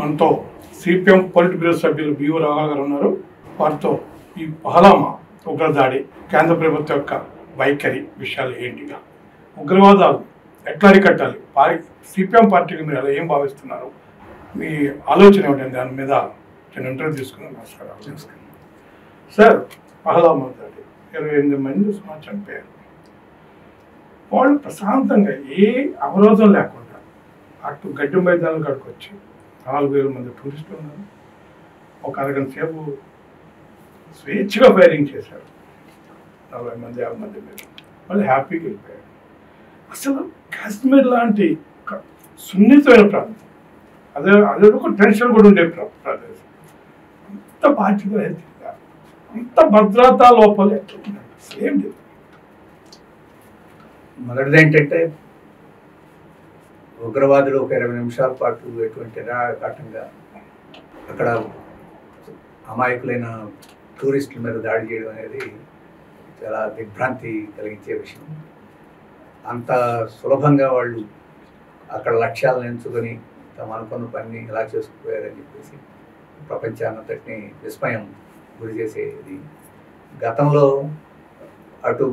మనతో CPM polit bureau సభ్యులు బియు రాఘవ గారు ఉన్నారు. వారితో ఈ పహల్గామా ఉగ్రదాడి కేంద్ర ప్రభుత్వం యొక్క వైఖరి విషయాలు ఏంటిగా, ఉగ్రవాదాలు ఎట్లా అరికట్టాలి, సిపిఎం పార్టీకి మీరు అలా ఏం భావిస్తున్నారు, మీ ఆలోచన ఏమిటండి దాని మీద నేను ఇంటర్వ్యూ తీసుకున్నాను. నమస్కారం సార్. పహల్గామా దాడి 28 మంది సుమారు చనిపోయారు. వాళ్ళు ప్రశాంతంగా ఏ అవరోధం లేకుండా అటు గడ్డి మైదానాలు కడుకొచ్చి 4,000 మంది టూరిస్టులు ఉన్నారు. ఒక అరగంట సేపు స్వేచ్ఛగా ఫైరింగ్ చేశారు. 40 మంది 50 మంది మీద వాళ్ళు హ్యాపీగా వెళ్ళిపోయారు. అసలు కాశ్మీర్ లాంటి సున్నితమైన ప్రాంతం, అదే ఒక టెన్షన్ కూడా ఉండే ప్రదేశం, అంత బాధ్యత రహితంగా, అంత భద్రతా లోపాలు ఎట్లా ఉన్నాయి సేమ్. మొదటిది ఏంటంటే ఉగ్రవాదులు ఒక 20 నిమిషాల పాటు ఎటువంటి నిరాఘాటంగా అక్కడ అమాయకులైన టూరిస్టుల మీద దాడి చేయడం అనేది చాలా దిగ్భ్రాంతి కలిగించే విషయం. అంత సులభంగా వాళ్ళు అక్కడ లక్ష్యాలను ఎంచుకొని తమ అనుకున్న పని ఎలా చేసుకుపోయారని చెప్పేసి ప్రపంచాన్నంతటిని విస్మయం గురి చేసేది. గతంలో అటు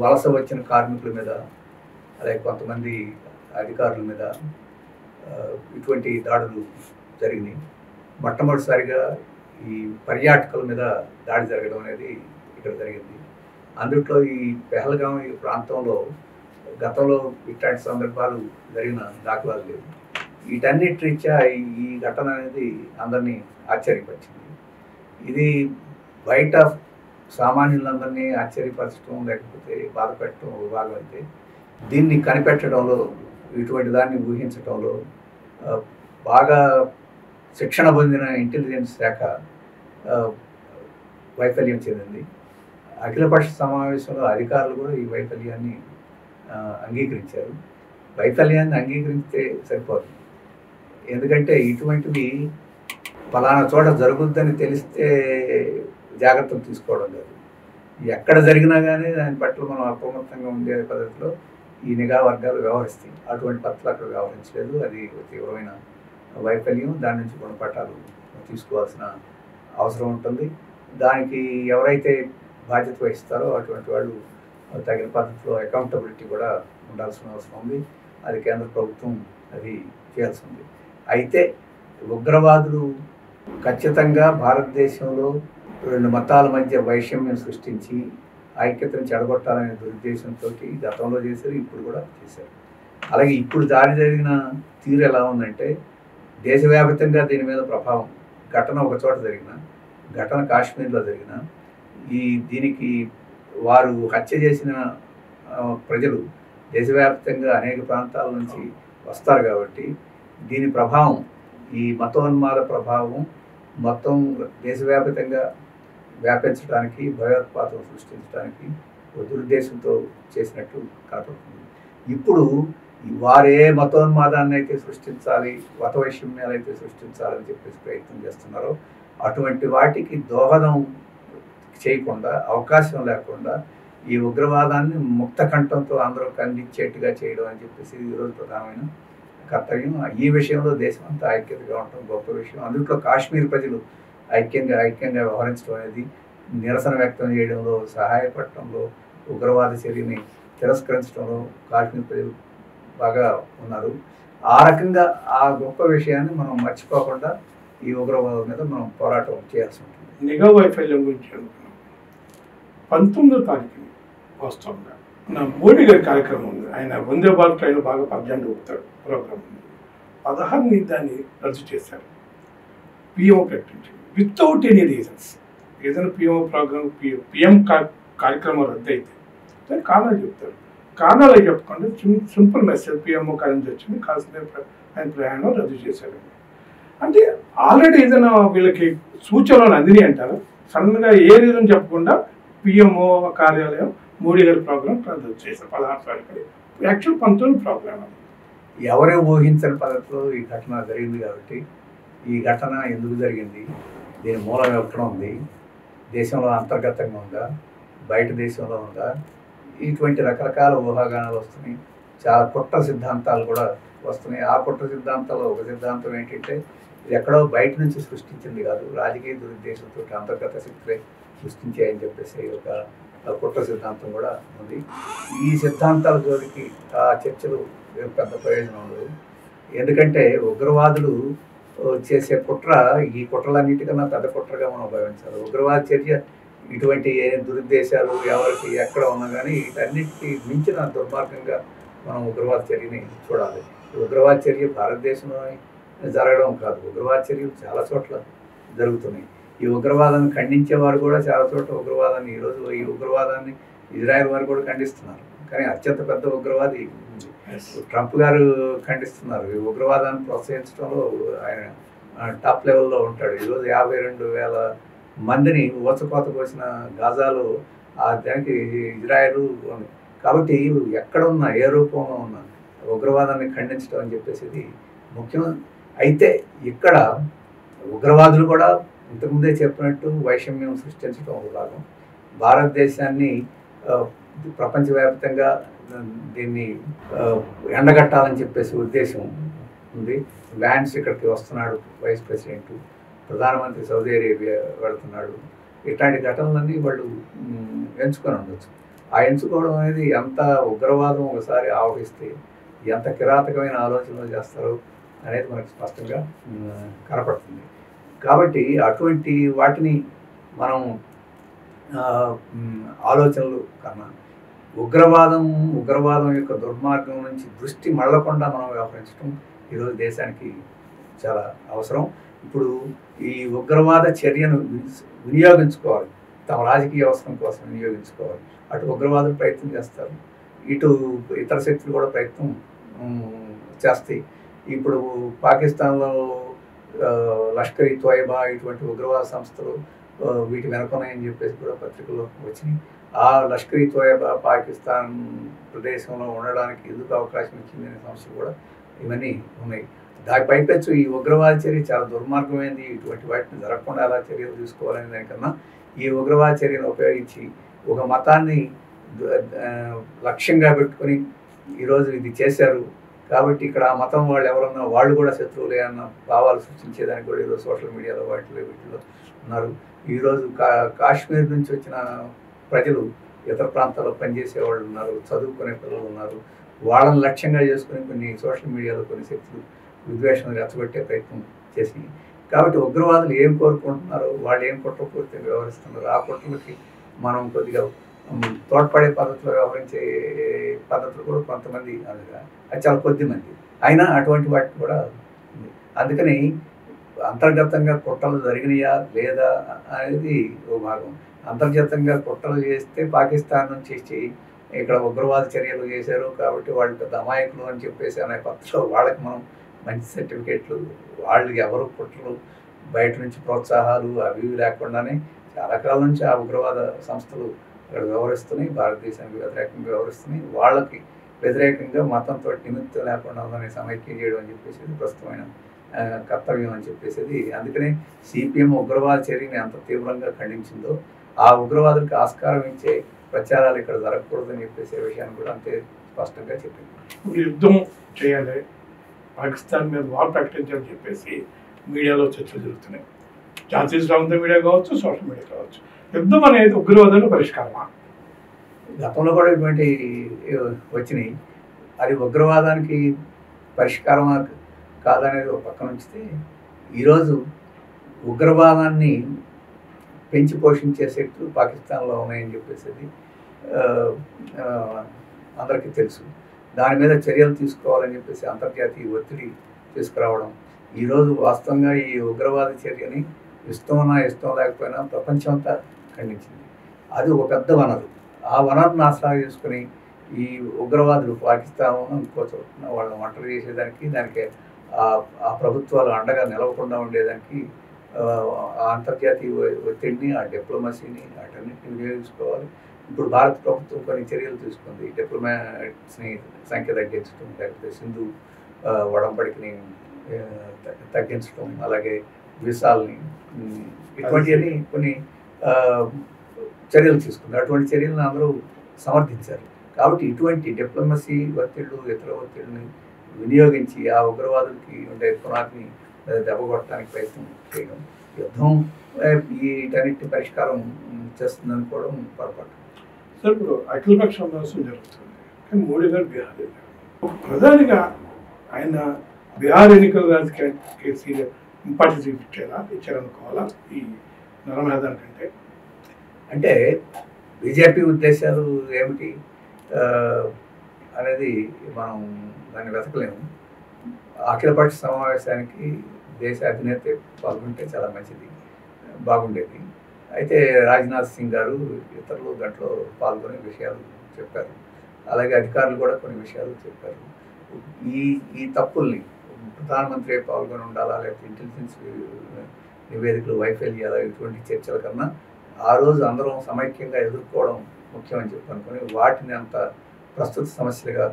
వలస వచ్చిన కార్మికుల మీద అలాగే కొంతమంది అధికారుల మీద ఇటువంటి దాడులు జరిగినాయి. మొట్టమొదటిసారిగా ఈ పర్యాటకుల మీద దాడి జరగడం అనేది ఇక్కడ జరిగింది. అందుట్లో ఈ పహల్గాం ఈ ప్రాంతంలో గతంలో ఇట్లాంటి సందర్భాలు జరిగిన దాఖలాలు లేవు. వీటన్నిటి రీత్యా ఈ ఘటన అనేది అందరినీ ఆశ్చర్యపరిచింది. ఇది బయట సామాన్యులందరినీ ఆశ్చర్యపరచడం లేకపోతే బాధపెట్టడం విభాగం అయితే, దీన్ని కనిపెట్టడంలో, ఇటువంటి దాన్ని ఊహించడంలో బాగా శిక్షణ పొందిన ఇంటెలిజెన్స్ శాఖ వైఫల్యం చెందింది. అఖిలపక్ష సమావేశంలో అధికారులు కూడా ఈ వైఫల్యాన్ని అంగీకరించారు. వైఫల్యాన్ని అంగీకరిస్తే సరిపోదు, ఎందుకంటే ఇటువంటివి ఫలానా చోట జరుగుద్దని తెలిస్తే జాగ్రత్తలు తీసుకోవడం లేదు. ఎక్కడ జరిగినా కానీ దాని పట్ల మనం అప్రమత్తంగా ఉండే పద్ధతిలో ఈ నిఘా వర్గాలు వ్యవహరిస్తాయి. అటువంటి పట్ల అక్కడ వ్యవహరించలేదు. అది తీవ్రమైన వైఫల్యం. దాని నుంచి గుణపాఠాలు తీసుకోవాల్సిన అవసరం ఉంటుంది. దానికి ఎవరైతే బాధ్యత వహిస్తారో అటువంటి వాళ్ళు తగిన పద్ధతిలో అకౌంటబిలిటీ కూడా ఉండాల్సిన అవసరం ఉంది. అది కేంద్ర ప్రభుత్వం అది చేయాల్సి ఉంది. అయితే ఉగ్రవాదులు ఖచ్చితంగా భారతదేశంలో 2 మతాల మధ్య వైషమ్యం సృష్టించి ఐక్యతను చెడగొట్టాలనే దురుద్దేశంతో గతంలో చేశారు, ఇప్పుడు కూడా చేశారు. అలాగే ఇప్పుడు దాడి జరిగిన తీరు ఎలా ఉందంటే, దేశవ్యాప్తంగా దీని మీద ప్రభావం, ఘటన ఒక చోట జరిగిన ఘటన కాశ్మీర్లో జరిగిన దీనికి వారు హత్య చేసిన ప్రజలు దేశవ్యాప్తంగా అనేక ప్రాంతాల నుంచి వస్తారు కాబట్టి దీని ప్రభావం, ఈ మతోన్మాద ప్రభావం మొత్తం దేశవ్యాప్తంగా వ్యాపించడానికి, భయోత్పాతం సృష్టించడానికి దురుద్దేశంతో చేసినట్టు కనపడుతుంది. ఇప్పుడు వారే మతోన్మాదాన్ని అయితే సృష్టించాలి, మత వైషమ్యాలు అయితే సృష్టించాలని చెప్పేసి ప్రయత్నం చేస్తున్నారో అటువంటి వాటికి దోహదం చేయకుండా, అవకాశం లేకుండా ఈ ఉగ్రవాదాన్ని ముక్త కంఠంతో అందరూ ఖండించేట్టుగా చేయడం అని చెప్పేసి ఈరోజు ప్రధానమైన కర్తవ్యం. ఈ విషయంలో దేశం అంతా ఐక్యతగా ఉండటం గొప్ప విషయం. అందులో కాశ్మీర్ ప్రజలు ఐక్యంగా వ్యవహరించడం అనేది, నిరసన వ్యక్తం చేయడంలో, సహాయపడటంలో, ఉగ్రవాద చర్యని తిరస్కరించడంలో కాశ్మీర్ ప్రజలు బాగా ఉన్నారు. ఆ రకంగా ఆ గొప్ప విషయాన్ని మనం మర్చిపోకుండా ఈ ఉగ్రవాదం మీద మనం పోరాటం చేయాల్సి ఉంటుంది. నిఘా వైఫల్యం గురించి అనుకున్నాం. 19వ తారీఖుని వాస్తవంగా నా మోడీ గారి కార్యక్రమం ఉంది. ఆయన వందే భారత్ ట్రైన్ బాగా పర్జెంట్ ఊపుతాడు ప్రోగ్రామ్ ఉంది. 16ని దాన్ని రద్దు చేశారు. పిఎం ప్రకటించింది వితౌట్ ఎనీ రీజన్స్. ఏదైనా పిఎం కార్యక్రమం రద్దు అయితే దానికి కారణాలు చెప్తారు. కారణాలు చెప్పకుండా సింపుల్ మెసేజ్ పిఎంఓ కారణం వచ్చింది, కాశ్మీర్ ఆయన ప్రయాణం రద్దు చేశారు. అంటే ఆల్రెడీ ఏదైనా వీళ్ళకి సూచనలు అందిని అంటారు. సడన్గా ఏ రీజన్ చెప్పకుండా పిఎంఓ కార్యాలయం మోడీ గారి ప్రోగ్రాం రద్దు చేశారు 16 తారీఖు. Actual 19 program. అది ఎవరే ఊహించని పద్ధతిలో ఈ ఘటన జరిగింది కాబట్టి, ఈ ఘటన ఎందుకు జరిగింది, దీని మూలం ఎక్కడ ఉంది, దేశంలో అంతర్గతంగా ఉందా, బయట దేశంలో ఉందా, ఇటువంటి రకరకాల ఊహాగానాలు వస్తున్నాయి. చాలా కుట్ర సిద్ధాంతాలు కూడా వస్తున్నాయి. ఆ కుట్ర సిద్ధాంతాల్లో ఒక సిద్ధాంతం ఏంటంటే, ఇది ఎక్కడో బయట నుంచి సృష్టించింది కాదు, రాజకీయ దురుద్దేశంతో అంతర్గత శక్తులే సృష్టించాయని చెప్పేసి ఒక కుట్ర సిద్ధాంతం కూడా ఉంది. ఈ సిద్ధాంతాల జోలికి ఆ చర్చలు పెద్ద ప్రయోజనం ఉండదు. ఎందుకంటే ఉగ్రవాదులు చేసే కుట్ర ఈ కుట్రలన్నిటికన్నా పెద్ద కుట్రగా మనం భావించాలి. ఉగ్రవాద చర్య ఇటువంటి దురుద్దేశాలు ఎవరికి ఎక్కడ ఉన్నా కానీ వీటన్నిటికీ మించిన దుర్మార్గంగా మనం ఉగ్రవాద చర్యని చూడాలి. ఉగ్రవాద చర్య భారతదేశంలో జరగడం కాదు, ఉగ్రవాద చర్యలు చాలా చోట్ల జరుగుతున్నాయి. ఈ ఉగ్రవాదాన్ని ఖండించేవారు కూడా చాలా చోట్ల ఉగ్రవాదాన్ని ఈరోజు ఈ ఉగ్రవాదాన్ని ఇజ్రాయెల్ వారు కూడా ఖండిస్తున్నారు. కానీ అత్యంత పెద్ద ఉగ్రవాది ట్రంప్ గారు ఖండిస్తున్నారు. ఈ ఉగ్రవాదాన్ని ప్రోత్సహించడంలో ఆయన టాప్ లెవెల్లో ఉంటాడు. ఈరోజు 52,000 మందిని ఊచకోత కోసిన గాజాలో దానికి ఇజ్రాయెల్ ఉంది. కాబట్టి ఎక్కడ ఉన్నా ఏ రూపంలో ఉన్నా ఉగ్రవాదాన్ని ఖండించడం అని చెప్పేసి ముఖ్యం. అయితే ఇక్కడ ఉగ్రవాదులు కూడా ఇంతకుముందే చెప్పినట్టు వైషమ్యం సృష్టించడం ఒక భాగం. భారతదేశాన్ని ప్రపంచవ్యాప్తంగా దీన్ని ఎండగట్టాలని చెప్పేసి ఉద్దేశం ఉంది. వ్యాన్స్ ఇక్కడికి వస్తున్నాడు, వైస్ ప్రెసిడెంట్, ప్రధానమంత్రి సౌదీ అరేబియా వెళుతున్నాడు. ఇట్లాంటి ఘటనలన్నీ వాళ్ళు ఎంచుకొని ఉండొచ్చు. ఆ ఎంచుకోవడం అనేది ఎంత ఉగ్రవాదం ఒకసారి ఆవహిస్తే ఎంత కిరాతకమైన ఆలోచనలు చేస్తారో అనేది మనకు స్పష్టంగా కనపడుతుంది. కాబట్టి అటువంటి వాటిని మనం ఆలోచనలు కన్నా ఉగ్రవాదం యొక్క దుర్మార్గం నుంచి దృష్టి మళ్ళకుండా మనం వ్యవహరించడం ఈరోజు దేశానికి చాలా అవసరం. ఇప్పుడు ఈ ఉగ్రవాద చర్యను వినియోగించుకోవాలి, తమ రాజకీయ అవసరం కోసం వినియోగించుకోవాలి. అటు ఉగ్రవాదులు ప్రయత్నం చేస్తారు, ఇటు ఇతర శక్తులు కూడా ప్రయత్నం చేస్తాయి. ఇప్పుడు పాకిస్తాన్లో లష్కర్ ఈ తోయబా ఇటువంటి ఉగ్రవాద సంస్థలు వీటి వెనుకున్నాయని చెప్పేసి కూడా పత్రికల్లో వచ్చినాయి. ఆ లష్కర్ ఈ తోయబా పాకిస్తాన్ ప్రదేశంలో ఉండడానికి ఎందుకు అవకాశం ఇచ్చింది అనే సమస్యలు కూడా ఇవన్నీ ఉన్నాయి. దాని పైపెచ్చు ఈ ఉగ్రవాద చర్య చాలా దుర్మార్గమైంది, ఇటువంటి వాటిని జరగకుండా ఎలా చర్యలు తీసుకోవాలనే దానికన్నా ఈ ఉగ్రవాద చర్యను ఉపయోగించి ఒక మతాన్ని లక్ష్యంగా పెట్టుకొని ఈరోజు ఇది చేశారు కాబట్టి ఇక్కడ ఆ మతం వాళ్ళు ఎవరన్నా వాళ్ళు కూడా శత్రువులే అన్న భావాలు సృష్టించేదానికి కూడా ఈరోజు సోషల్ మీడియాలో వీటిలో ఉన్నారు. ఈరోజు కాశ్మీర్ నుంచి వచ్చిన ప్రజలు ఇతర ప్రాంతాల్లో పనిచేసే వాళ్ళు ఉన్నారు, చదువుకునే పిల్లలు ఉన్నారు. వాళ్ళని లక్ష్యంగా చేసుకుని కొన్ని సోషల్ మీడియాలో కొన్ని శక్తులు విద్వేషాలు రెచ్చగొట్టే ప్రయత్నం చేసినాయి. కాబట్టి ఉగ్రవాదులు ఏం కోరుకుంటున్నారో, వాళ్ళు ఏం కుట్రపూర్తి వ్యవహరిస్తున్నారు, ఆ కుట్రలకి మనం కొద్దిగా తోడ్పడే పద్ధతిలో వ్యవహరించే పద్ధతులు కూడా కొంతమంది, అది చాలా కొద్ది మంది అయినా అటువంటి వాటిని కూడా ఉంది. అందుకని అంతర్గతంగా కుట్రలు జరిగినాయా లేదా అనేది ఓ భాగం. అంతర్గతంగా కుట్రలు చేస్తే పాకిస్తాన్ నుంచి ఇక్కడ ఉగ్రవాద చర్యలు చేశారు కాబట్టి వాళ్ళు పెద్ద అమాయకులు అని చెప్పేసి అనే పద్ధతిలో వాళ్ళకి మనం మంచి సర్టిఫికేట్లు, వాళ్ళు ఎవరు కుట్రలు బయట నుంచి ప్రోత్సాహాలు అవి లేకుండానే చాలా కాలం నుంచి ఆ ఉగ్రవాద సంస్థలు ఇక్కడ వ్యవహరిస్తున్నాయి, భారతదేశానికి వ్యతిరేకంగా వ్యవహరిస్తున్నాయి. వాళ్ళకి వ్యతిరేకంగా మతంతో నిమిత్తం లేకుండా ఉందని సమైక్యం చేయడం అని చెప్పేసి ప్రస్తుతమైన కర్తవ్యం అని చెప్పేసి. అందుకనే సిపిఎం ఉగ్రవాద చర్యని ఎంత తీవ్రంగా ఖండించిందో ఆ ఉగ్రవాదులకు ఆస్కారం ఇచ్చే ప్రచారాలు ఇక్కడ జరగకూడదని చెప్పేసే విషయాన్ని కూడా అంతే స్పష్టంగా చెప్పింది. ఇప్పుడు యుద్ధం చేయాలి, పాకిస్తాన్ మీద వార్ ప్రకటించాలని చెప్పేసి మీడియాలో చర్చలు జరుగుతున్నాయి. జాతీయ శ్రావంత మీడియా కావచ్చు, సోషల్ మీడియా కావచ్చు. యుద్ధం అనేది ఉగ్రవాదానికి పరిష్కారమా? గతంలో కూడా ఇటువంటి వచ్చినాయి. అది ఉగ్రవాదానికి పరిష్కారమా కాదనేది ఒక పక్కన ఉంచితే, ఈరోజు ఉగ్రవాదాన్ని పెంచి పోషించే శక్తులు పాకిస్తాన్లో ఉన్నాయని చెప్పేసి అందరికీ తెలుసు. దాని మీద చర్యలు తీసుకోవాలని చెప్పేసి అంతర్జాతీయ ఒత్తిడి తీసుకురావడం. ఈరోజు వాస్తవంగా ఈ ఉగ్రవాద చర్యని ఇష్టం లేకపోయినా ప్రపంచం అంతా ఖండించింది. అది ఒక పెద్ద వనరు. ఆ వనరును ఆసరా చేసుకుని ఈ ఉగ్రవాదులు పాకిస్తాన్ ఇంకోచోటున వాళ్ళని ఒంటరి చేసేదానికి, దానికి ఆ ప్రభుత్వాలు అండగా నిలవకుండా ఉండేదానికి ఆ అంతర్జాతీయ ఒత్తిడిని, ఆ డిప్లొమసీని వాటన్నిటిని వినియోగించుకోవాలి. ఇప్పుడు భారత ప్రభుత్వం కొన్ని చర్యలు తీసుకుంది. డిప్లొమాట్స్ని సంఖ్య తగ్గించడం, లేకపోతే సింధు ఒడంబడికని తగ్గించడం, అలాగే వీసాలని, ఇటువంటివన్నీ కొన్ని చర్యలు తీసుకుంది. అటువంటి చర్యలను అందరూ సమర్థించారు. కాబట్టి ఇటువంటి డిప్లొమసీ ఒత్తిళ్లు, ఇతర ఒత్తిడిని వినియోగించి ఆ ఉగ్రవాదులకి ఉండే పునాదిని లేదా దెబ్బ కొట్టడానికి ప్రయత్నం చేయడం, యుద్ధం వీటన్నిటిని పరిష్కారం చేస్తుందని కూడా పొరపాటు. సార్ ఇప్పుడు అఖిలపక్ష సమావేశం జరుగుతుంది, కానీ మోడీ గారు బీహార్ వెళ్ళారు. ప్రధానిగా ఆయన బీహార్ ఎన్నికల రాజకీయ ఇంపార్టెన్స్ ఇచ్చారనుకోవాలా ఈ నరమేధాని కంటే? అంటే బీజేపీ ఉద్దేశాలు ఏమిటి అనేది మనం దాన్ని వెతకలేము. అఖిలపక్ష సమావేశానికి దేశ అధినేత పాల్గొంటే చాలా మంచిది, బాగుండేది. అయితే రాజ్నాథ్ సింగ్ గారు ఇతరులు దాంట్లో పాల్గొనే విషయాలు చెప్పారు. అలాగే అధికారులు కూడా కొన్ని విషయాలు చెప్పారు. ఈ తప్పుల్ని ప్రధానమంత్రి పాల్గొని ఉండాలా, లేకపోతే ఇంటెలిజెన్స్ నివేదికలు వైఫల్యాలు ఇటువంటి చర్చల కన్నా ఆ రోజు అందరం సమైక్యంగా ఎదుర్కోవడం ముఖ్యమని చెప్పి అనుకుని వాటిని అంత ప్రస్తుత సమస్యలుగా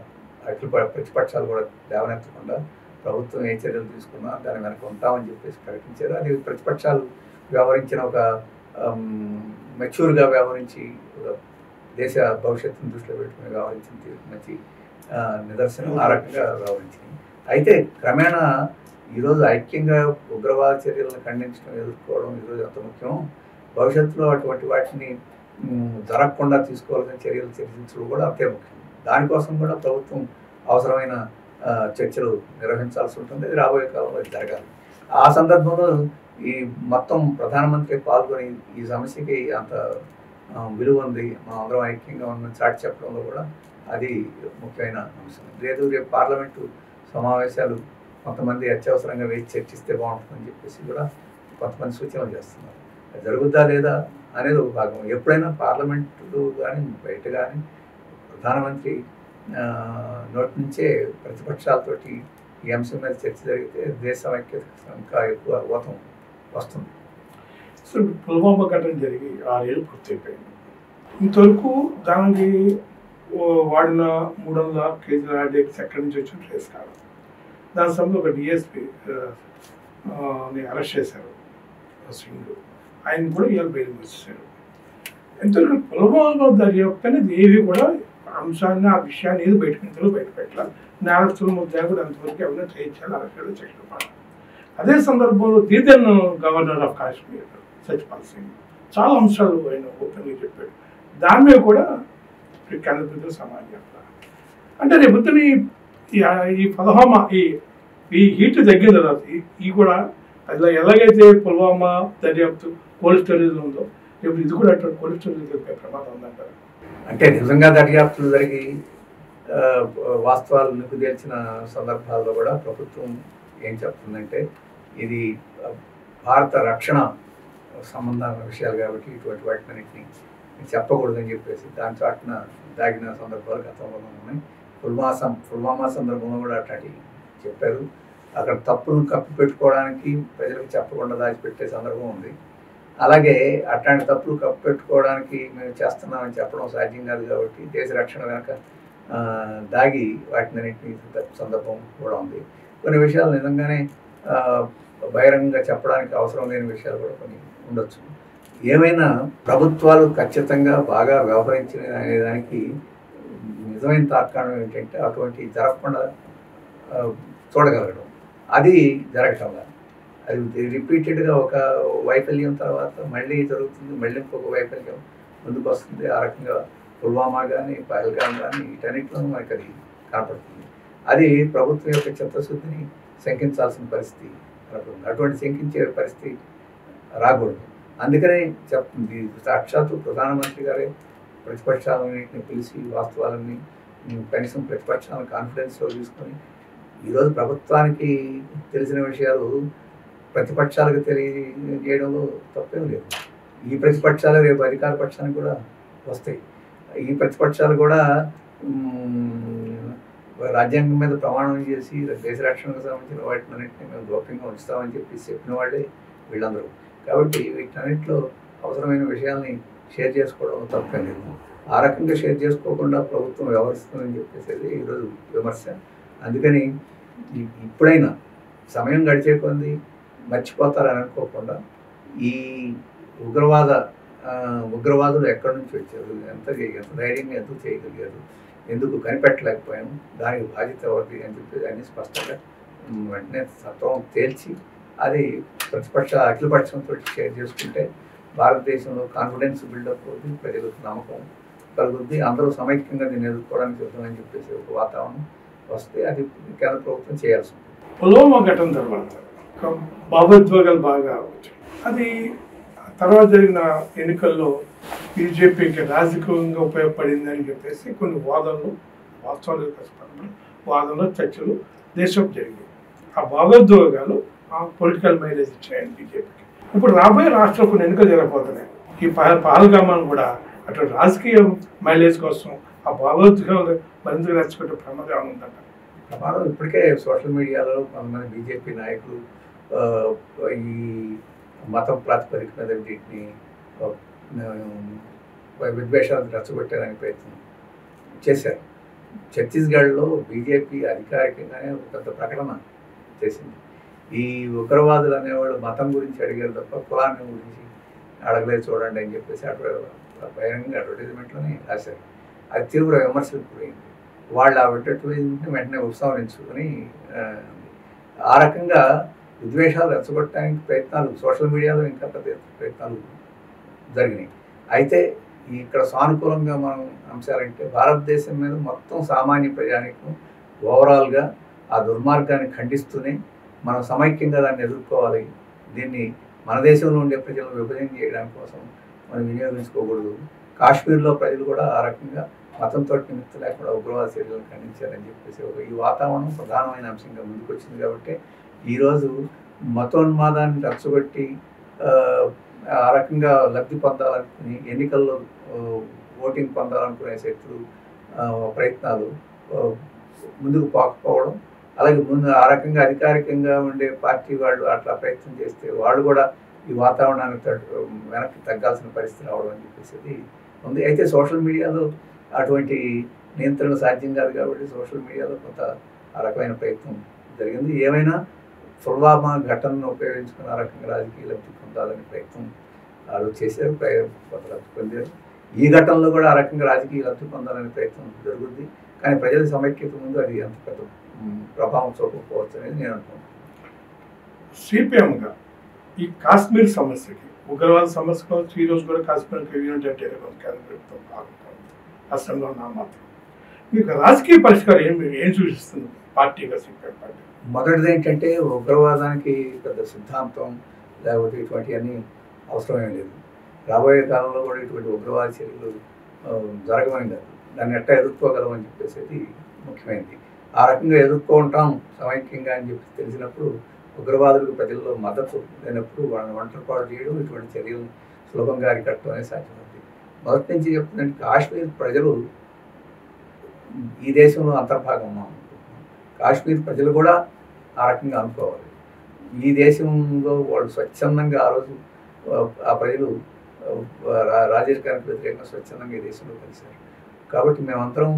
ప్రతిపక్షాలు కూడా లేవనెత్తకుండా ప్రభుత్వం ఏ చర్యలు తీసుకున్నా దాని వెనక ఉంటామని చెప్పేసి ప్రకటించారు. అది ప్రతిపక్షాలు వ్యవహరించిన ఒక మెచ్యూర్గా వ్యవహరించి దేశ భవిష్యత్తును దృష్టిలో పెట్టుకుని వ్యవహరించిన మంచి నిదర్శనం ఆ రకంగా వ్యవహరించింది. అయితే క్రమేణా ఈరోజు ఐక్యంగా ఉగ్రవాద చర్యలను ఖండించడం, ఎదుర్కోవడం ఈరోజు ఎంత ముఖ్యం, భవిష్యత్తులో అటువంటి వాటిని జరగకుండా తీసుకోవాల్సిన చర్యలు చర్చించడం కూడా అంతే ముఖ్యం. దానికోసం కూడా ప్రభుత్వం అవసరమైన చర్చలు నిర్వహించాల్సి ఉంటుంది. అది రాబోయే కాలంలో జరగాలి. ఆ సందర్భంలో ఈ మొత్తం ప్రధానమంత్రి పాల్గొని ఈ సమస్యకి అంత విలువ ఉంది, మనం అందరం ఐక్యంగా ఉందని చాటి చెప్పడంలో కూడా అది ముఖ్యమైన అంశం. లేదు రేపు పార్లమెంటు సమావేశాలు కొంతమంది అత్యవసరంగా వేసి చర్చిస్తే బాగుంటుందని చెప్పేసి కూడా కొంతమంది సూచనలు చేస్తున్నారు. జరుగుద్దా లేదా అనేది ఒక భాగం. ఎప్పుడైనా పార్లమెంటు కానీ బయట కానీ ప్రధానమంత్రి నోటి నుంచే ప్రతిపక్షాలతోటి ఈ అంశం మీద చర్చ జరిగితే దేశ ఐక్యత ఇంకా ఎక్కువ ఊతం వస్తుంది. సో పుల్వామా ఘటన జరిగి 6 ఏళ్ళు పూర్తయిపోయింది. ఇంతవరకు దానికి వాడిన 300 కేజీల ఆర్డీఎక్స్ ఎక్కడి నుంచి వచ్చిన ట్రేస్ కాదు. దాని సమయంలో ఒక డిఎస్పీ అరెస్ట్ చేశారు సింగ్, ఆయన కూడా ఇవాళ బెయిల్ వచ్చేసారు. ఎంతవరకు పుల్వామా దర్యాప్తు అనేది ఏవి కూడా అంశాన్ని ఆ విషయాన్ని ఏది బయట పెట్టాలి. నేరస్తుల ముద్దాయి కూడా అంతవరకు ఎవరైనా చేయించాలి, అరెస్టులు శిక్షణ పడాలి. అదే సందర్భంలో దీదన్ గవర్నర్ ఆఫ్ కాశ్మీర్ సత్యపాల్ సింగ్ చాలా అంశాలు ఆయన ఓపెన్గా చెప్పాడు. దాని మీద కూడా కేంద్ర ప్రభుత్వం సమాధానం చెప్పాలి. అంటే రేపొద్దుని ఈ పదహామా ఈ హీట్ తగ్గిన తర్వాత ఈ కూడా అట్లా ఎలాగైతే పుల్వామా దర్యాప్తు కోల్డ్ స్టోరేజ్ ఉందో రేపు ఇది కూడా అట్లా కోల్డ్ స్టోరేజ్ జరిగే ప్రమాదం ఉందంటారు. అంటే నిజంగా దర్యాప్తులు జరిగి వాస్తవాలు నిపుదేల్చిన సందర్భాల్లో కూడా ప్రభుత్వం ఏం చెప్తుందంటే ఇది భారత రక్షణ సంబంధమైన విషయాలు కాబట్టి ఇటువంటి వాటిని చెప్పకూడదని చెప్పేసి దాని చాటున దాగిన సందర్భాలు గతంలో ఉన్నాయి. పుల్వామా సందర్భంలో కూడా అట్లాంటి చెప్పారు. అక్కడ తప్పును కప్పిపెట్టుకోవడానికి ప్రజలకు చెప్పకుండా దాచిపెట్టే సందర్భం ఉంది. అలాగే అట్లాంటి తప్పులు కప్పిపెట్టుకోవడానికి మేము చేస్తున్నామని చెప్పడం సాధ్యం కాదు కాబట్టి దేశ రక్షణ వెనక దాగి వాటినన్నింటినీ సందర్భం కూడా ఉంది. కొన్ని విషయాలు నిజంగానే బహిరంగంగా చెప్పడానికి అవసరం లేని విషయాలు కూడా కొన్ని ఉండొచ్చు. ఏమైనా ప్రభుత్వాలు ఖచ్చితంగా బాగా వ్యవహరించిన అనేదానికి నిజమైన తార్కాణం ఏంటంటే అటువంటి జరగకుండా చూడగలగడం, అది జరగటం కాదు. అది రిపీటెడ్గా ఒక వైఫల్యం తర్వాత మళ్ళీ జరుగుతుంది, మళ్ళీ ఇంకొక వైఫల్యం ముందుకు వస్తుంది. ఆ రకంగా పుల్వామా కానీ పహల్గాం కానీ వీటన్నిటిలోనూ మనకి అది కనపడుతుంది. అది ప్రభుత్వం యొక్క చిత్తశుద్ధిని శంకించాల్సిన పరిస్థితి కనపడుతుంది. అటువంటి శంకించే పరిస్థితి రాకూడదు. అందుకనే చెప్తుంది సాక్షాత్తు ప్రధానమంత్రి గారే ప్రతిపక్షాలన్నింటినీ పిలిచి వాస్తవాలన్నీ కనీసం ప్రతిపక్షాలను కాన్ఫిడెన్స్లో తీసుకొని ఈరోజు ప్రభుత్వానికి తెలిసిన విషయాలు ప్రతిపక్షాలకు తెలియజేయడంలో తప్పేం లేదు. ఈ ప్రతిపక్షాలు రేపు అధికార పక్షానికి కూడా వస్తాయి. ఈ ప్రతిపక్షాలు కూడా రాజ్యాంగం మీద ప్రమాణం చేసి దేశ రక్షణకు సంబంధించిన వాటినన్నింటినీ మేము గోప్యంగా ఉంచుతామని చెప్పిన వాళ్ళే వీళ్ళందరూ. కాబట్టి వీటన్నిటిలో అవసరమైన విషయాల్ని షేర్ చేసుకోవడం తప్పేం లేదు. ఆ రకంగా షేర్ చేసుకోకుండా ప్రభుత్వం వ్యవహరిస్తుందని చెప్పేసి ఈరోజు విమర్శ. అందుకని ఇప్పుడైనా సమయం గడిచే కొంది మర్చిపోతారని అనుకోకుండా ఈ ఉగ్రవాదులు ఎక్కడి నుంచి వచ్చారు, ఎంత ధైర్యంగా ఎందుకు చేయగలిగారు, ఎందుకు కనిపెట్టలేకపోయాము, దానికి బాధ్యత ఎవరిది అని చెప్పి అన్ని స్పష్టంగా వెంటనే సత్వం తేల్చి అది ప్రతిపక్ష అఖిలపక్షంతో షేర్ చేసుకుంటే భారతదేశంలో కాన్ఫిడెన్స్ బిల్డప్ అవుతుంది, ప్రజలకు నమ్మకం కలుగుద్ది, అందరూ సమైక్యంగా దీన్ని ఎదుర్కోవడానికి సిద్ధమని చెప్పేసి ఒక వాతావరణం వస్తే అది కేంద్ర ప్రభుత్వం చేయాల్సి ఉంటుంది. పుల్వామా ఘటన తర్వాత భావోద్వేగాలు బాగా వచ్చాయి. అది తర్వాత జరిగిన ఎన్నికల్లో బీజేపీకి రాజకీయంగా ఉపయోగపడింది అని చెప్పేసి కొన్ని వాదనలు, వాస్తవాలు వాదనలు, చర్చలు దేశం జరిగింది. ఆ భావోద్వేగాలు ఆ పొలిటికల్ మైలేజ్ ఇచ్చాయని బీజేపీకి. ఇప్పుడు రాబోయే రాష్ట్రంలో కొన్ని ఎన్నికలు జరగబోతున్నాయి. ఈ పహల్గామాను కూడా అటు రాజకీయ మైలేజ్ కోసం ఆ భావోద్వేగాలు మరింత రెచ్చగొట్టే ప్రమాదం ఉందంట. ప్రమాదం ఇప్పటికే సోషల్ మీడియాలో కొంతమంది బీజేపీ నాయకులు ఈ మతం ప్రాతిపదిక మీద వీటిని విద్వేషాలను రెచ్చగొట్టడానికి ప్రయత్నం చేశారు. ఛత్తీస్గఢ్లో బీజేపీ అధికారికంగానే ఒక పెద్ద ప్రకటన చేసింది. ఈ ఉగ్రవాదులు అనేవాళ్ళు మతం గురించి అడిగారు తప్ప కులాన్ని గురించి అడగలేదు చూడండి అని చెప్పేసి బహిరంగ అడ్వర్టైజ్మెంట్లోనే రాశారు. అది తీవ్ర విమర్శలకు పోయింది. వాళ్ళు ఆ అడ్వర్టైజ్మెంట్ని వెంటనే ఉపసంహరించుకొని ఆ రకంగా విద్వేషాలు రెచ్చగొట్టడానికి ప్రయత్నాలు సోషల్ మీడియాలో ఇంకా పెద్ద ప్రయత్నాలు జరిగినాయి. అయితే ఇక్కడ సానుకూలంగా మనం అంశాలంటే భారతదేశం మీద మొత్తం సామాన్య ప్రజానికం ఓవరాల్గా ఆ దుర్మార్గాన్ని ఖండిస్తూనే మనం సమైక్యంగా దాన్ని ఎదుర్కోవాలి. దీన్ని మన దేశంలో ఉండే ప్రజలను విభజన చేయడం కోసం మనం వినియోగించుకోకూడదు. కాశ్మీర్లో ప్రజలు కూడా ఆ రకంగా మతంతో నిమిత్తం లేకుండా ఉగ్రవాద చర్యలను ఖండించారని చెప్పేసి ఈ వాతావరణం ప్రధానమైన అంశంగా ముందుకొచ్చింది. కాబట్టి ఈరోజు మతోన్మాదాన్ని రెచ్చగొట్టి ఆ రకంగా లబ్ధి పొందాలనుకుని ఎన్నికల్లో ఓటింగ్ పొందాలనుకునే శక్తులు ప్రయత్నాలు ముందుకు పోకపోవడం, అలాగే ముందు ఆ రకంగా అధికారికంగా ఉండే పార్టీ వాళ్ళు అట్లా ప్రయత్నం చేస్తే వాళ్ళు కూడా ఈ వాతావరణాన్ని వెనక్కి తగ్గాల్సిన పరిస్థితి రావడం అని చెప్పేసి ఉంది. అయితే సోషల్ మీడియాలో అటువంటి నియంత్రణ సాధ్యం కాదు కాబట్టి సోషల్ మీడియాలో కొంత ఆ రకమైన ప్రయత్నం జరిగింది. ఏమైనా పుల్వామా ఘటనను ఉపయోగించుకుని ఆ రకంగా రాజకీయ లబ్ధి పొందాలని ప్రయత్నం వాళ్ళు చేశారు, కొంత లబ్ధి పొందారు. ఈ ఘటనలో కూడా ఆ రకంగా రాజకీయ లబ్ధి పొందాలనే ప్రయత్నం జరుగుద్ది. కానీ ప్రజల సమైక్యత ముందు అది అంత పెద్ద ప్రభావం చూపకపోవచ్చు అనేది నేను అనుకుంటున్నాను. సిపిఎంగా ఈ కాశ్మీర్ సమస్యకి, ఉగ్రవాద సమస్య కావచ్చు, ఈరోజు కూడా కాశ్మీర్కి యూనిట్ అంటే కేంద్ర ప్రభుత్వం బాగుంటుంది, అసెంబ్లీలో నా మాత్రం మీకు రాజకీయ పరిష్కారం ఏం సూచిస్తుంది పార్టీగా సిపిఎం పార్టీ? మొదటిది ఏంటంటే ఉగ్రవాదానికి పెద్ద సిద్ధాంతం లేకపోతే ఇటువంటివన్నీ అవసరమే లేదు. రాబోయే కాలంలో కూడా ఇటువంటి ఉగ్రవాద చర్యలు జరగమని కాదు, దాన్ని ఎట్టా ఎదుర్కోగలమని చెప్పేసి ముఖ్యమైనది. ఆ రకంగా ఎదుర్కొంటాం సమైక్యంగా అని చెప్పి తెలిసినప్పుడు ఉగ్రవాదులకు ప్రజల్లో మద్దతు లేనప్పుడు వాళ్ళని ఒంటరిపాటు చేయడం, ఇటువంటి చర్యలు సులభంగా అరికట్టడం అనేది సాధ్యమవుతుంది. మొదటి నుంచి చెప్తుందంటే కాశ్మీర్ ప్రజలు ఈ దేశంలో అంతర్భాగం. కాశ్మీర్ ప్రజలు కూడా ఆ రకంగా అనుకోవాలి. ఈ దేశంలో వాళ్ళు స్వచ్ఛందంగా ఆ రోజు ఆ ప్రజలు రాజకీయానికి వ్యతిరేకంగా స్వచ్ఛందంగా ఈ దేశంలో కలిశారు. కాబట్టి మేమంతరం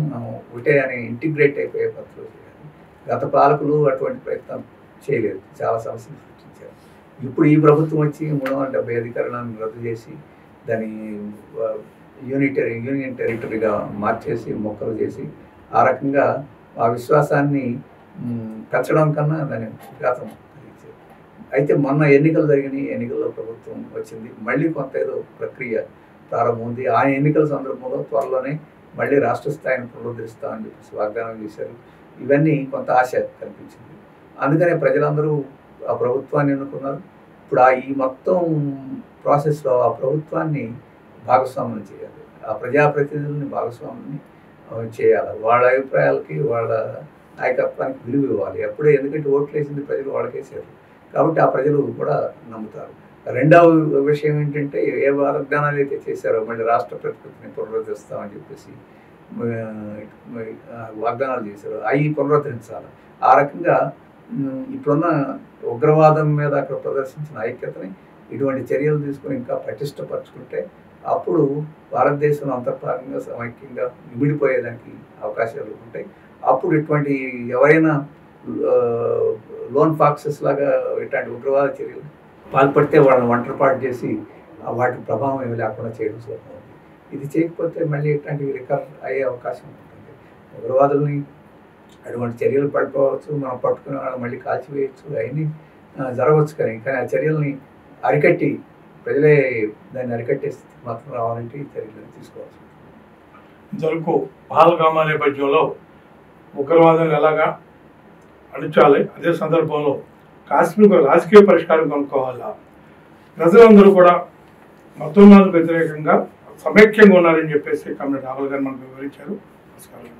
ఒకటే అని ఇంటిగ్రేట్ అయిపోయే పద్ధతిలో చేయాలి. గత పాలకులు అటువంటి ప్రయత్నం చేయలేదు, చాలా సమస్యలు సృష్టించారు. ఇప్పుడు ఈ ప్రభుత్వం వచ్చి 370 అధికారులను రద్దు చేసి దాన్ని యూనియన్ టెరిటరీగా మార్చేసి మొక్కలు చేసి ఆ రకంగా ఆ విశ్వాసాన్ని పెంచడం కన్నా దాన్ని విఘాతం కలిగించారు. అయితే మొన్న ఎన్నికలు జరిగినాయి, ఎన్నికల్లో ప్రభుత్వం వచ్చింది, మళ్ళీ కొంత ఏదో ప్రక్రియ ప్రారంభమైంది. ఆ ఎన్నికల సందర్భంలో త్వరలోనే మళ్ళీ రాష్ట్ర స్థాయిని పునరుద్ధరిస్తామని చెప్పేసి వాగ్దానం చేశారు. ఇవన్నీ కొంత ఆశ కల్పించింది. అందుకనే ప్రజలందరూ ఆ ప్రభుత్వాన్ని ఎన్నుకున్నారు. ఇప్పుడు ఈ మొత్తం ప్రాసెస్లో ఆ ప్రభుత్వాన్ని భాగస్వామ్యం చేయాలి, ఆ ప్రజాప్రతినిధుల్ని భాగస్వామ్యాన్ని చేయాలి, వాళ్ళ అభిప్రాయాలకి వాళ్ళ నాయకత్వానికి విలువ ఇవ్వాలి. అప్పుడే, ఎందుకంటే ఓట్లు వేసింది ప్రజలు వాళ్ళకేసారు కాబట్టి ఆ ప్రజలు కూడా నమ్ముతారు. రెండవ విషయం ఏంటంటే ఏ వాగ్దానాలు అయితే చేశారో మళ్ళీ రాష్ట్ర ప్రతిపత్తిని పునరుద్ధరిస్తామని చెప్పేసి వాగ్దానాలు చేశారు, అవి పునరుద్ధరించాలి. ఆ రకంగా ఇప్పుడున్న ఉగ్రవాదం మీద అక్కడ ప్రదర్శించిన ఐక్యతని ఇటువంటి చర్యలు తీసుకొని ఇంకా పటిష్టపరచుకుంటే అప్పుడు భారతదేశంలో అంతర్భాగంగా సమైక్యంగా ఇమిడిపోయేదానికి అవకాశాలు ఉంటాయి. అప్పుడు ఇటువంటి ఎవరైనా లోన్ ఫాక్సెస్ లాగా ఇట్లాంటి ఉగ్రవాద చర్యలు పాల్పడితే వాళ్ళని ఒంటరిపాటు చేసి వాటి ప్రభావం ఏమి లేకుండా చేయడం సులభం. ఇది చేయకపోతే మళ్ళీ ఇట్లాంటివి రికవర్ అయ్యే అవకాశం ఉంటుంది. ఉగ్రవాదుల్ని అటువంటి చర్యలు పడిపోవచ్చు, మనం పట్టుకునే వాళ్ళని మళ్ళీ కాల్చివేయచ్చు, అవన్నీ జరగవచ్చు, కానీ ఆ చర్యల్ని అరికట్టి ప్రజలే దాన్ని అరికట్టే స్థితి మాత్రం రావాలంటే ఈ చర్యలు తీసుకోవాల్సి ఉంటుంది. ఇంతవరకు పహల్గామా నేపథ్యంలో ఉగ్రవాదం ఎలాగా అణిచాలి, అదే సందర్భంలో కాశ్మీర్కు రాజకీయ పరిష్కారం కనుక్కోవాలా, ప్రజలందరూ కూడా మతోన్మాదకు వ్యతిరేకంగా సమైక్యంగా ఉన్నారని చెప్పేసి కమ్రేడ్ రాహుల్ గారు మనకు వివరించారు. నమస్కారం.